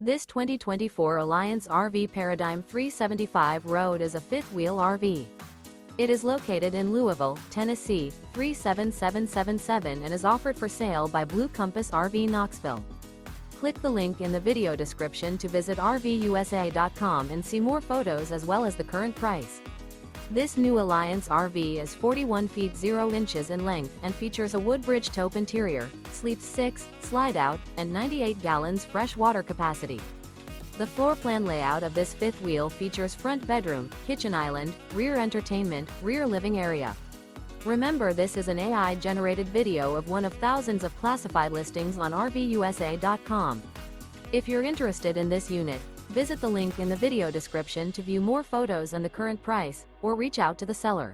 This 2024 Alliance RV Paradigm 375 Road is a fifth-wheel RV. It is located in Louisville, Tennessee, 37777 and is offered for sale by Blue Compass RV Knoxville. Click the link in the video description to visit RVUSA.com and see more photos as well as the current price. This new Alliance RV is 41 feet 0 inches in length and features a WOODBRIDGE TAUPE interior, sleeps 6, Slideout, and 98 gallons fresh water capacity. The floor plan layout of this fifth wheel features front bedroom, kitchen island, rear entertainment, rear living area. Remember, this is an AI-generated video of one of thousands of classified listings on RVUSA.com. If you're interested in this unit, visit the link in the video description to view more photos and the current price, or reach out to the seller.